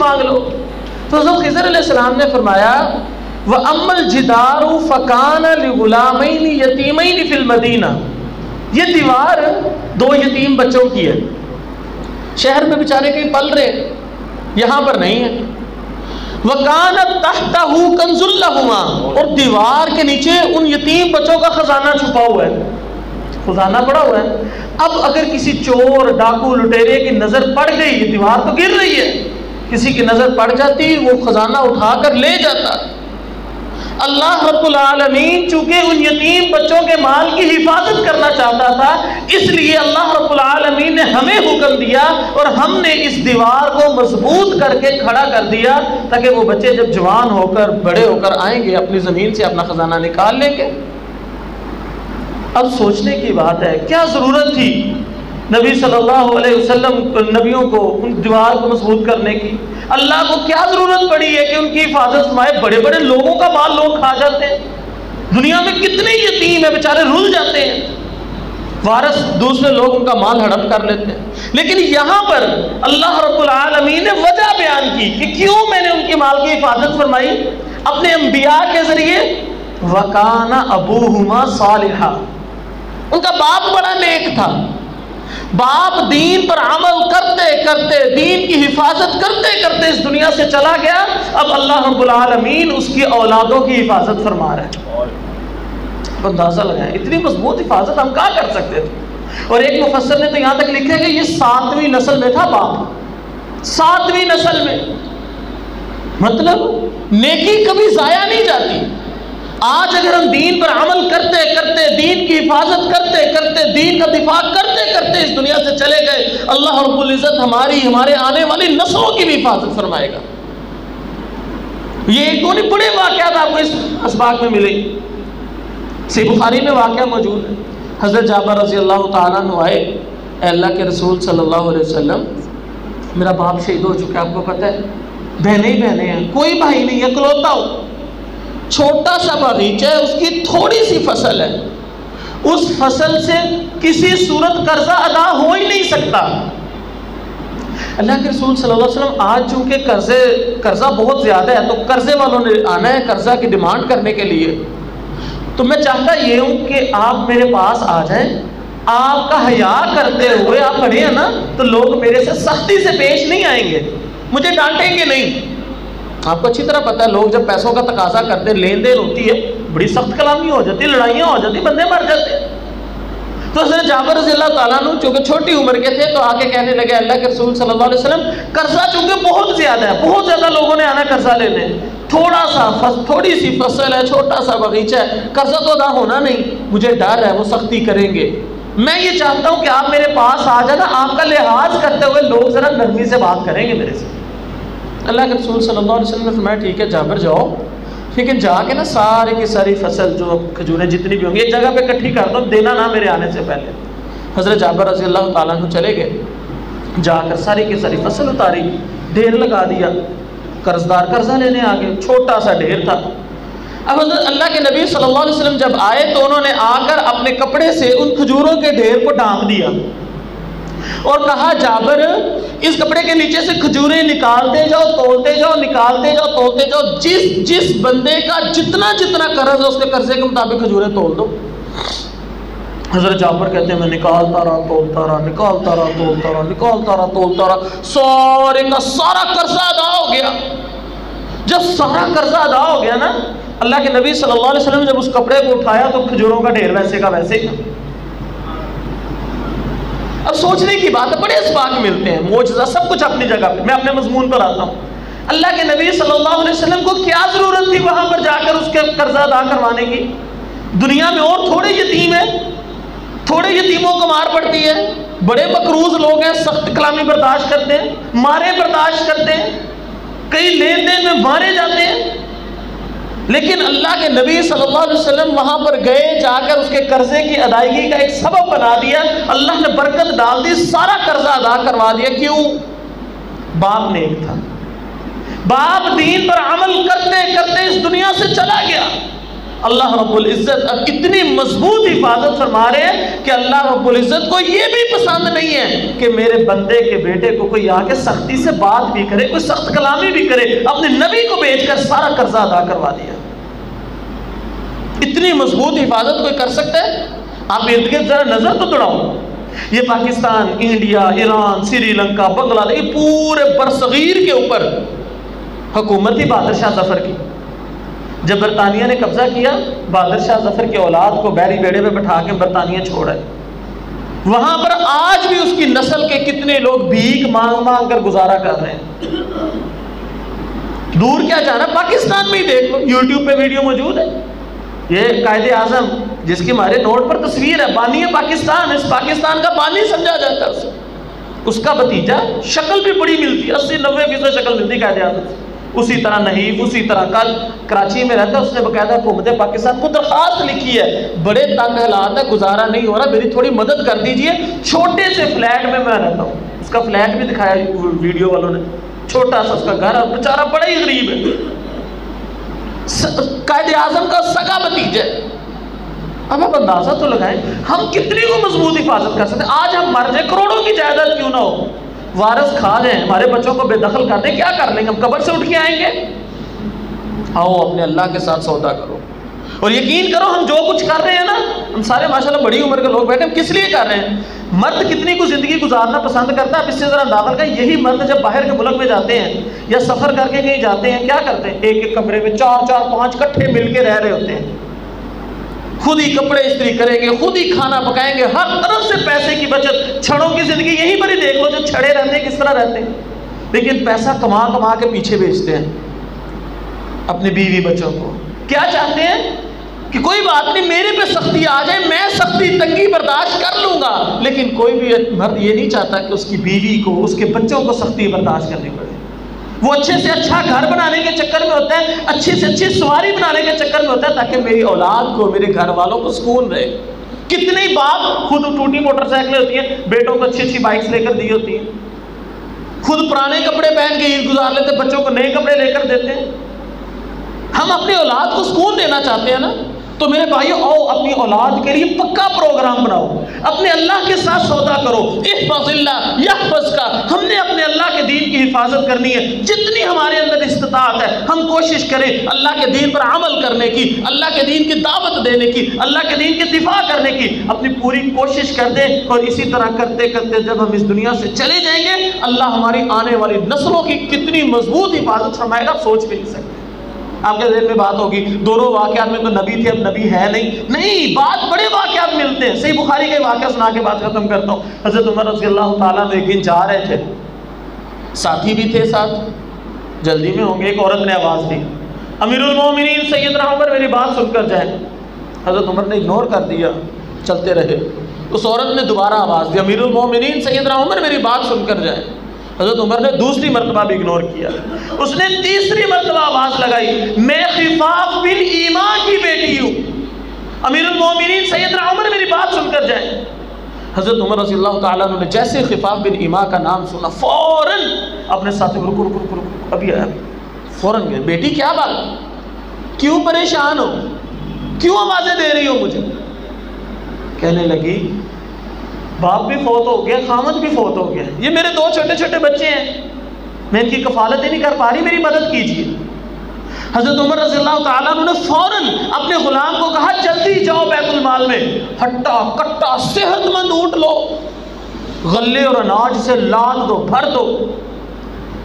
مانگ لو۔ تو حضرت خضر علیہ السلام نے فرمایا وَأَمَّا الْجِدَارُ فَكَانَ لِغُلَامَيْنِ يَتِيمَيْنِ فِي الْمَدِينَةِ، یہ دیوار 2 یتیم بچوں کی ہے، شہر میں بیچارے کہیں پل رہے، یہاں پر نہیں ہے۔ وَكَانَتْ تَحْتَهُ كَنْزٌ لَهُمَا، اور دیوار کے نیچے ان یتیم بچوں کا خزانہ چھپا ہوا ہے، خزانہ پڑا ہوا ہے۔ اب اگر کسی چور ڈاکو لٹیرے کی نظر پڑ گئی، یہ دیوار تو گر رہی ہے، کسی کی نظر پڑ جاتی وہ خزانہ اٹھا کر لے جاتا۔ اللہ رب العالمین چونکہ ان یتیم بچوں کے مال کی حفاظت کرنا چاہتا تھا، اس لیے اللہ رب العالمین نے ہمیں حکم دیا اور ہم نے اس دیوار کو مضبوط کر کے کھڑا کر دیا تاکہ وہ بچے جب جوان ہو کر بڑے ہو کر آئیں گے اپنی زمین سے اپنا خزانہ نکال لیں گے۔ اب سوچنے کی بات ہے، کیا ضرورت تھی نبی صلی اللہ علیہ وسلم نبیوں کو ان دیوار کو مضبوط کرنے کی؟ اللہ کو کیا ضرورت پڑی ہے کہ ان کی حفاظت فرمائے؟ بڑے بڑے لوگوں کا مال لوگ کھا جاتے ہیں، دنیا میں کتنے یتیم ہیں بیچارے رل جاتے ہیں، وارث دوسرے لوگ ان کا مال ہڑپ کر لیتے ہیں، لیکن یہاں پر اللہ رب العالمین نے وجہ بیان کی کہ کیوں میں نے ان کے مال کی حفاظت فرمائی اپنے انبیاء کے ذریعے۔ وَكَانَ أَبُوهُمَا صَالِحًا، ان کا باپ بڑا نیک تھا، باپ دین پر عمل کرتے کرتے دین کی حفاظت کرتے کرتے اس دنیا سے چلا گیا، اب اللہ رب العالمین اس کی اولادوں کی حفاظت فرما رہا ہے۔ اندازہ لگائیں اتنی مضبوط حفاظت ہم کہاں کر سکتے تھے۔ اور ایک مفسر نے تو یہاں تک لکھا ہے کہ یہ 7ویں نسل میں تھا باپ، 7ویں نسل میں، مطلب نیکی کبھی ضائع نہیں جاتی۔ آج اگر ہم دین پر عمل کرتے کرتے دین کی حفاظت کرتے کرتے دین کا دفاع کرتے کرتے اس دنیا سے چلے گئے، اللہ رب العزت ہمارے آنے والی نسلوں کی بھی حفاظت فرمائے گا۔ یہ ایک دو نہیں بڑے واقعات آپ کو اس اسباق میں ملے۔ صحیح بخاری میں واقعہ موجود ہے، حضرت جابر رضی اللہ تعالیٰ عنہ آئے، اے اللہ کے رسول صلی اللہ علیہ وسلم میرا باپ شہید ہو چکا ہے، آپ کو پتہ ہے، بہنیں ہی بہنیں ہیں، کوئی بھائی نہیں ہے، اکلوتا ہو، چھوٹا سا باغیچہ ہے، اس کی تھوڑی سی فصل ہے، اس فصل سے کسی صورت قرضہ ادا ہو ہی نہیں سکتا۔ اللہ کے رسول صلی اللہ علیہ وسلم آج چونکہ قرضہ بہت زیادہ ہے تو قرضے والوں نے آنا ہے قرضہ کی ڈیمانڈ کرنے کے لیے، تو میں چاہتا یہ ہوں کہ آپ میرے پاس آ جائیں، آپ کا حیا کرتے ہوئے آپ کھڑے ہیں نا تو لوگ میرے سے سختی سے پیش نہیں آئیں گے، مجھے ڈانٹیں گے نہیں۔ آپ کو اچھی طرح پتہ ہے لوگ جب پیسوں کا تقاضا کرتے ہیں، لین دین ہوتی ہے، بڑی سخت کلامی ہو جاتی ہے، لڑائیاں ہو جاتی ہیں، بندے مر جاتے ہیں۔ تو حضرت جابر رضی اللہ تعالیٰ عنہ چونکہ چھوٹی عمر کے تھے تو آگے کہنے لگے اللہ کے رسول صلی اللہ علیہ وسلم قرضہ چونکہ بہت زیادہ ہے، بہت زیادہ لوگوں نے آنا قرضہ لینے، تھوڑی سی فصل ہے، چھوٹا سا باغیچہ ہے، قرضہ تو ادا ہونا نہیں، مجھے ڈر ہے وہ سختی کریں گے، میں یہ چاہتا ہوں کہ آپ میرے پاس آ جانا، آپ کا لحاظ کرتے ہوئے لوگ ذرا نرمی سے بات کریں گے میرے سے۔ اللہ کے رسول صلی اللہ علیہ وسلم نے فرمایا ٹھیک ہے جابر جاؤ، لیکن جا کے نا سارے کی ساری فصل جو کھجوریں جتنی بھی ہوں گی ایک جگہ پہ اکٹھی کر دو، دینا نہ میرے آنے سے پہلے۔ حضرت جابر رضی اللہ تعالیٰ عنہ چلے گئے، جا کر ساری کی ساری فصل اتاری، ڈھیر لگا دیا، قرضدار قرضہ لینے آ گئے، چھوٹا سا ڈھیر تھا۔ اب حضرت اللہ کے نبی صلی اللہ علیہ وسلم جب آئے تو انہوں نے آ کر اپنے کپڑے سے ان کھجوروں کے ڈھیر کو ڈھانپ دیا اور کہا جابر اس کپڑے کے نیچے سے کھجوریں نکالتے جاؤ، تولتے جاؤ، نکالتے جاؤ، تولتے جاؤ، جس بندے کا جتنا قرض ہے اس کے قرضے کے مطابق کھجوریں تول دو۔ حضرت جابر کہتے ہیں میں نکالتا رہا، تولتا رہا، نکالتا رہا، تولتا رہا، نکالتا رہا، تولتا رہا، سارے کا سارا قرضہ ادا ہو گیا۔ جب سارا قرضہ ادا ہو گیا نا، اللہ کے نبی صلی اللہ علیہ وسلم جب اس کپڑے کو اٹھایا تو کھجوروں کا ڈھیر ویسے کا ویسے ہی تھا۔ اب سوچنے کی بات ہے، بڑے اسباق ملتے ہیں، معجزہ سب کچھ اپنی جگہ پہ۔ میں اپنے مضمون پر آتا ہوں، اللہ کے نبی صلی اللہ علیہ وسلم کو کیا ضرورت تھی وہاں پر جا کر اس کے قرضہ ادا کروانے کی؟ دنیا میں اور تھوڑے یتیم ہیں، تھوڑے یتیموں کو مار پڑتی ہے، بڑے مقروض لوگ ہیں، سخت کلامی برداشت کرتے ہیں، مارے برداشت کرتے ہیں، کئی لین دین میں مارے جاتے ہیں، لیکن اللہ کے نبی صلی اللہ علیہ وسلم وہاں پر گئے، جا کر اس کے قرضے کی ادائیگی کا ایک سبب بنا دیا، اللہ نے برکت ڈال دی، سارا قرضہ ادا کروا دیا۔ کیوں؟ باپ نیک تھا، باپ دین پر عمل کرتے کرتے اس دنیا سے چلا گیا، اللہ رب العزت اب اتنی مضبوط حفاظت فرما رہے ہیں کہ اللہ رب العزت کو یہ بھی پسند نہیں ہے کہ میرے بندے کے بیٹے کو کوئی آ کے سختی سے بات بھی کرے، کوئی سخت کلامی بھی کرے، اپنے نبی کو بھیج کر سارا قرضہ ادا کروا دیا۔ اتنی مضبوط حفاظت کوئی کر سکتا ہے؟ آپ ارد گرد ذرا نظر تو دوڑاؤ، یہ پاکستان، انڈیا، ایران، سری لنکا، بنگلہ دیش، یہ پورے برصغیر کے اوپر حکومت تھی بہادر شاہ ظفر کی۔ جب برطانیہ نے قبضہ کیا، بہادر شاہ ظفر کی اولاد کو بیڑی بیڑے پہ بٹھا کے برطانیہ چھوڑا ہے۔ وہاں پر آج بھی اس کی نسل کے کتنے لوگ بھیک مانگ مانگ کر گزارا کر رہے ہیں۔ دور کیا جانا، پاکستان میں ہی دیکھ لو، یوٹیوب پہ ویڈیو موجود ہے۔ یہ قائد اعظم جس کی ہمارے نوٹ پر تصویر ہے، بانی پاکستان، اس پاکستان کا بانی سمجھا جاتا ہے اسے۔ اس کا بھتیجا، شکل بھی بڑی ملتی ہے، 80-90% شکل ملتی قائد اعظم سے، اسی طرح نحیف، اسی طرح کل کراچی میں رہتا ہے، اس نے باقاعدہ حکومت پاکستان کو درخواست لکھی ہے، بڑے تنگ حالات ہے، گزارا نہیں ہو رہا، میری تھوڑی مدد کر دیجئے، چھوٹے سے فلیٹ میں رہتا ہوں۔ اس کا فلیٹ بھی دکھایا ویڈیو والوں نے، چھوٹا سا اس کا گھر، بیچارہ بڑا ہی غریب ہے، قائد اعظم کا سگا بھتیجا ہے۔ اب آپ اندازہ تو لگائیں ہم کتنی کو مضبوط حفاظت کر سکتے ہیں۔ آج ہم مر جائیں، کروڑوں کی جائیداد کیوں نہ ہو، وارث کھا جائیں، ہمارے بچوں کو بے دخل کر دیں، کیا کر لیں گے؟ ہم قبر سے اٹھ کے آئیں گے؟ آؤ اپنے اللہ کے ساتھ سودا کرو، اور یقین کرو ہم جو کچھ کر رہے ہیں نا، ہم سارے ماشاءاللہ بڑی عمر کے لوگ بیٹھے، ہم کس لیے کر رہے ہیں؟ مرد کتنی کو زندگی گزارنا پسند کرتا ہے، اب اس سے ذرا اندازہ کریں، یہی مرد جب باہر کے ملک میں جاتے ہیں یا سفر کر کے کہیں جاتے ہیں، کیا کرتے ہیں؟ ایک ایک کمرے میں 4-4-5 کٹھے مل کے رہ رہے ہوتے ہیں، خود ہی کپڑے استری کریں گے، خود ہی کھانا پکائیں گے، ہر طرف سے پیسے کی بچت۔ چھڑوں کی زندگی یہیں پر ہی دیکھ لو، جو چھڑے رہتے ہیں کس طرح رہتے ہیں، لیکن پیسہ کما کما کے پیچھے بھیجتے ہیں اپنے بیوی بچوں کو۔ کیا چاہتے ہیں کہ کوئی بات نہیں، میرے پہ سختی آ جائے، میں سختی تنگی برداشت کر لوں گا، لیکن کوئی بھی مرد یہ نہیں چاہتا کہ اس کی بیوی کو، اس کے بچوں کو سختی برداشت کرنی پڑے۔ وہ اچھے سے اچھا گھر بنانے کے چکر میں ہوتا ہے، اچھی سے اچھی سواری بنانے کے چکر میں ہوتا ہے، تاکہ میری اولاد کو، میرے گھر والوں کو سکون رہے۔ کتنے باپ خود ٹوٹی موٹر سائیکلیں ہوتی ہیں، بیٹوں کو اچھی اچھی بائکس لے کر دی ہوتی ہیں، خود پرانے کپڑے پہن کے عید گزار لیتے، بچوں کو نئے کپڑے لے کر دیتے ہیں۔ ہم اپنی اولاد کو سکون دینا چاہتے ہیں نا، تو میرے بھائیو آؤ اپنی اولاد کے لیے پکا پروگرام بناؤ، اپنے اللہ کے ساتھ سودا کرو۔ احفظ اللہ یحفظ کا، ہم نے اپنے اللہ کے دین کی حفاظت کرنی ہے، جتنی ہمارے اندر استطاعت ہے ہم کوشش کریں اللہ کے دین پر عمل کرنے کی، اللہ کے دین کی دعوت دینے کی، اللہ کے دین کی دفاع کرنے کی اپنی پوری کوشش کر دیں، اور اسی طرح کرتے کرتے جب ہم اس دنیا سے چلے جائیں گے، اللہ ہماری آنے والی نسلوں کی کتنی مضبوط حفاظت فرمائے گا، آپ سوچ بھی نہیں سکتے۔ آپ کے ذہن میں بات ہوگی دونوں واقعات میں تو نبی تھے، اب نبی ہے نہیں، بات بڑے واقعات ملتے ہیں۔ صحیح بخاری کا واقعہ سنا کے بات ختم کرتا ہوں۔ حضرت عمر رضی اللہ تعالیٰ ایک دن جا رہے تھے، ساتھی بھی تھے ساتھ، جلدی میں ہوں گے، ایک عورت نے آواز دی، امیر المومنین سیدنا عمر میری بات سن کر جائیں۔ حضرت عمر نے اگنور کر دیا، چلتے رہے۔ اس عورت نے دوبارہ آواز دی، امیر المومنین سیدنا عمر میری بات سن کر جائیں۔ حضرت عمر نے دوسری مرتبہ بھی اگنور کیا، اس نے تیسری مرتبہ آواز لگائی، میں خفاف بن ایما کی بیٹی ہوں، امیر المومنین سیدنا عمر میری بات سن کر جائیں۔ حضرت عمر رضی اللہ تعالیٰ عنہ نے جیسے خفاف بن ایما کا نام سنا، فوراً اپنے ساتھی کو رکو رکو رکو، ابھی آیا، فوراً گئے، بیٹی کیا بات، کیوں پریشان ہو، کیوں آوازیں دے رہی ہو مجھے؟ کہنے لگی باپ بھی فوت ہو گیا، خامد بھی فوت ہو گیا، یہ میرے دو چھوٹے چھوٹے بچے ہیں، میں ان کی کفالت ہی نہیں کر پا رہی، میری مدد کیجیے۔ حضرت عمر رضی اللہ تعالیٰ عنہ نے فوراً اپنے غلام کو کہا جلدی جاؤ بیت المال میں ہٹا کٹا صحت مند اونٹ لو، غلے اور اناج سے لاد دو، بھر دو،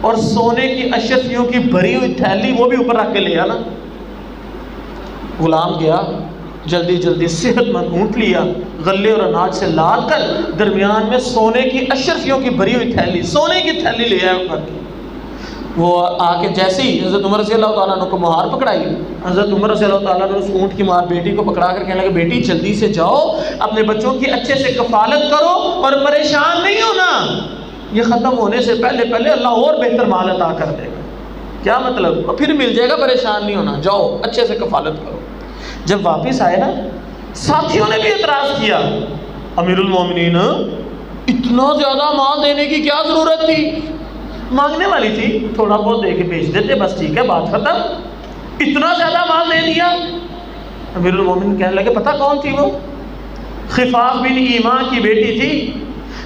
اور سونے کی اشرفیوں کی بھری ہوئی تھیلی وہ بھی اوپر رکھ کے لے آنا۔ غلام گیا، جلدی جلدی صحت مند اونٹ لیا، غلے اور اناج سے لاد کر درمیان میں سونے کی اشرفیوں کی بھری ہوئی تھیلی، سونے کی تھیلی لے آیا اوپر کی۔ وہ آ کے جیسے ہی حضرت عمر رضی اللہ تعالیٰ عنہ کو مہار پکڑائی، حضرت عمر رضی اللہ تعالیٰ عنہ اس اونٹ کی مہار بیٹی کو پکڑا کر کہنے لگے بیٹی جلدی سے جاؤ، اپنے بچوں کی اچھے سے کفالت کرو اور پریشان نہیں ہونا، یہ ختم ہونے سے پہلے پہلے اللہ اور بہتر مال عطا کر دے گا۔ کیا مطلب؟ پھر مل جائے گا، پریشان نہیں ہونا، جاؤ اچھے سے کفالت کرو۔ جب واپس آئے نا، ساتھیوں نے بھی اعتراض کیا، امیر المومنین اتنا زیادہ مال دینے کی کیا ضرورت تھی، مانگنے والی تھی، تھوڑا بہت دے کے بھیج دیتے، بس ٹھیک ہے بات ختم، اتنا زیادہ مال دے دیا۔ امیر المومنین کہنے لگے پتہ کون تھی وہ؟ خفاف بن ایمان کی بیٹی تھی.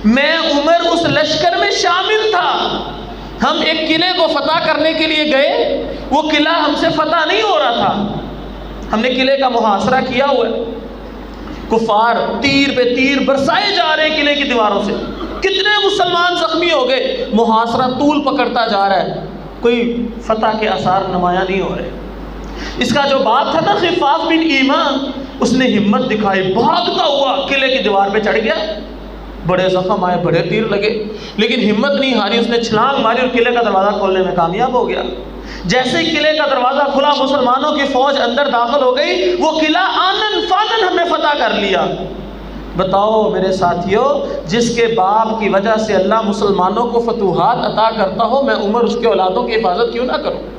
میں عمر اس لشکر میں شامل تھا. ہم ایک قلعے کو فتح کرنے کے لیے گئے, وہ قلعہ ہم سے فتح نہیں ہو رہا تھا, ہم نے قلعے کا محاصرہ کیا ہوا ہے. کفار تیر پہ تیر برسائے جا رہے ہیں قلعے کی دیواروں سے, کتنے مسلمان زخمی ہو گئے, محاصرہ طول پکڑتا جا رہا ہے, کوئی فتح کے آثار نمایاں نہیں ہو رہے. اس کا جو باپ تھا نا خفاف بن ایمان, اس نے ہمت دکھائی, بھاگتا ہوا قلعے کی دیوار پہ چڑھ گیا. بڑے زخم آئے, بڑے تیر لگے, لیکن ہمت نہیں ہاری, اس نے چھلانگ ماری اور قلعے کا دروازہ کھولنے میں کامیاب ہو گیا. جیسے ہی قلعے کا دروازہ کھلا, مسلمانوں کی فوج اندر داخل ہو گئی, وہ قلعہ آنن فانن ہم نے فتح کر لیا. بتاؤ میرے ساتھیوں, جس کے باپ کی وجہ سے اللہ مسلمانوں کو فتوحات عطا کرتا ہو, میں عمر اس کے اولادوں کی حفاظت کیوں نہ کروں؟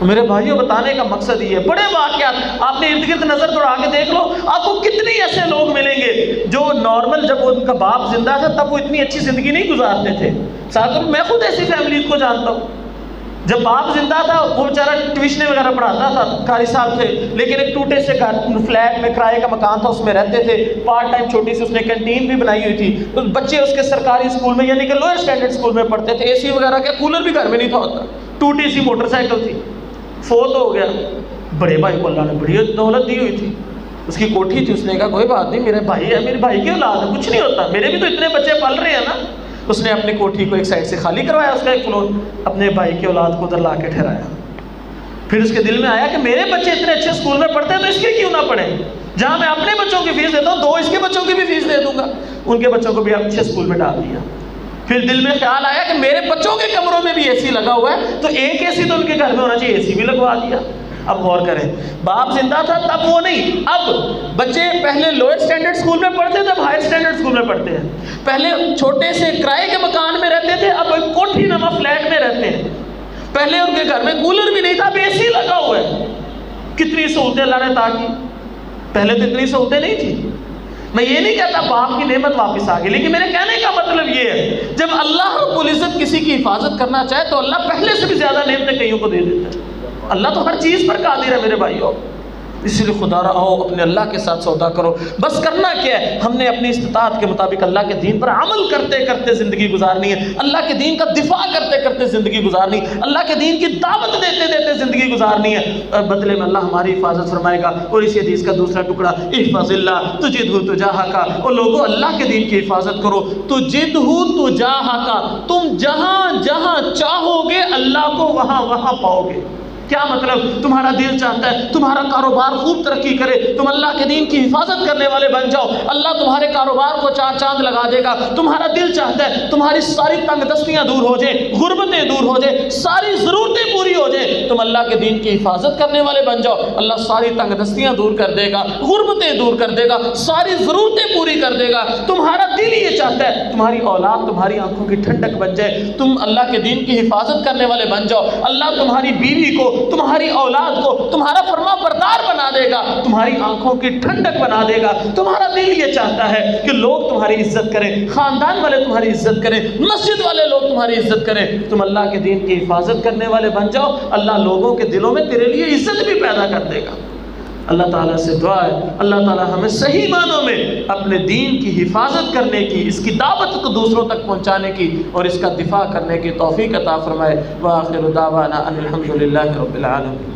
میرے بھائیوں, بتانے کا مقصد یہ ہے, بڑے واقعات آپ نے ارد گرد نظر دوڑا کے دیکھ لو, آپ کو کتنے ایسے لوگ ملیں گے جو نارمل جب ان کا باپ زندہ تھا تب وہ اتنی اچھی زندگی نہیں گزارتے تھے. ساتھ میں خود ایسی فیملیز کو جانتا ہوں, جب باپ زندہ تھا وہ بیچارہ ٹیوشنیں وغیرہ پڑھاتا تھا, قاری صاحب تھے, لیکن ایک ٹوٹے سے فلیٹ میں کرائے کا مکان تھا, اس میں رہتے تھے. پارٹ ٹائم چھوٹی سی اس نے کینٹین بھی بنائی ہوئی تھی. بچے اس کے سرکاری اسکول میں یعنی کہ لوئر اسٹینڈرڈ اسکول میں پڑھتے تھے. اے سی وغیرہ کا کولر بھی گھر میں نہیں تھا ہوتا, ٹوٹی سی موٹر سائیکل تھی. فوت ہو گیا, بڑے بھائی کو اللہ نے بڑی دولت دی ہوئی تھی, اس کی کوٹھی تھی. اس نے کہا کوئی بات نہیں, میرے بھائی ہے, میرے بھائی کی اولاد ہے, کچھ نہیں ہوتا, میرے بھی تو اتنے بچے پل رہے ہیں نا. اس نے اپنی کوٹھی کو ایک سائڈ سے خالی کروایا, اس کا ایک فلور اپنے بھائی کی اولاد کو ادھر لا کے ٹھہرایا. پھر اس کے دل میں آیا کہ میرے بچے اتنے اچھے اسکول میں پڑھتے ہیں تو اس کے کیوں نہ پڑھیں, جہاں میں اپنے بچوں کی فیس دیتا ہوں 2 اس کے بچوں کی بھی فیس دے دوں گا. ان کے بچوں کو بھی اچھے اسکول میں ڈال دیا. پھر دل میں خیال آیا کہ میرے بچوں کے کمروں میں بھی اے سی لگا ہوا ہے, تو ایک اے سی تو ان کے گھر میں ہونا چاہیے, اے سی بھی لگوا دیا. اب غور کریں, باپ زندہ تھا تب وہ نہیں, اب بچے پہلے لوئر اسٹینڈرڈ اسکول میں پڑھتے تھے, اب ہائر اسٹینڈرڈ اسکول میں پڑھتے ہیں. پہلے چھوٹے سے کرائے کے مکان میں رہتے تھے, اب کوٹھی نما فلیٹ میں رہتے ہیں. پہلے ان کے گھر میں کولر بھی نہیں تھا, اب اے سی لگا ہوا ہے. کتنی سہولتیں اللہ نے عطا کی, پہلے تو اتنی سہولتیں نہیں تھی. میں یہ نہیں کہتا باپ کی نعمت واپس آ گئی, لیکن میرے کہنے کا مطلب یہ ہے جب اللہ رب العزت کسی کی حفاظت کرنا چاہے تو اللہ پہلے سے بھی زیادہ نعمتیں کئیوں کو دے دیتا ہے. اللہ تو ہر چیز پر قادر ہے میرے بھائیوں. اس لیے خدا رہو, اپنے اللہ کے ساتھ سودا کرو. بس کرنا کیا ہے, ہم نے اپنی استطاعت کے مطابق اللہ کے دین پر عمل کرتے کرتے زندگی گزارنی ہے, اللہ کے دین کا دفاع کرتے کرتے زندگی گزارنی, اللہ کے دین کی دعوت دیتے دیتے زندگی گزارنی ہے. اور بدلے میں اللہ ہماری حفاظت فرمائے گا. اور اسی حدیث کا دوسرا ٹکڑا, احفظ اللہ تجدہ تجاہک, اور لوگوں اللہ کے دین کی حفاظت کرو. تجدہ تجاہک, تم جہاں جہاں چاہو گے اللہ کو وہاں وہاں پاؤ گے. کیا مطلب؟ تمہارا دل چاہتا ہے تمہارا کاروبار خوب ترقی کرے, تم اللہ کے دین کی حفاظت کرنے والے بن جاؤ, اللہ تمہارے کاروبار کو چار چاند لگا دے گا. تمہارا دل چاہتا ہے تمہاری ساری تنگ دستیاں دور ہو جائیں, غربتیں دور ہو جائیں, ساری ضرورتیں پوری ہو جائیں, تم اللہ کے دین کی حفاظت کرنے والے بن جاؤ. اللہ ساری تنگ دستیاں دور کر دے گا, غربتیں دور کر دے گا, ساری ضرورتیں پوری کر دے گا. تمہارا دل یہ چاہتا ہے تمہاری اولاد تمہاری آنکھوں کی ٹھنڈک بن جائے, تم اللہ کے دین کی حفاظت کرنے والے بن جاؤ. اللہ تمہاری بیوی کو, تمہاری اولاد کو تمہارا فرما بردار بنا دے گا, تمہاری آنکھوں کی ٹھنڈک بنا دے گا. تمہارا دل یہ چاہتا ہے کہ لوگ تمہاری عزت کریں, خاندان والے تمہاری عزت کریں, مسجد والے لوگ تمہاری عزت کریں. تم اللہ کے دین کی حفاظت کرنے والے بن جاؤ, اللہ لوگوں کے دلوں میں تیرے لیے عزت بھی پیدا کر دے گا. اللہ تعالیٰ سے دعا ہے اللہ تعالیٰ ہمیں صحیح معنوں میں اپنے دین کی حفاظت کرنے کی, اس کی دعوت کو دوسروں تک پہنچانے کی اور اس کا دفاع کرنے کی توفیق عطا فرمائے. وآخر دعوانا ان الحمد للہ رب العالمین.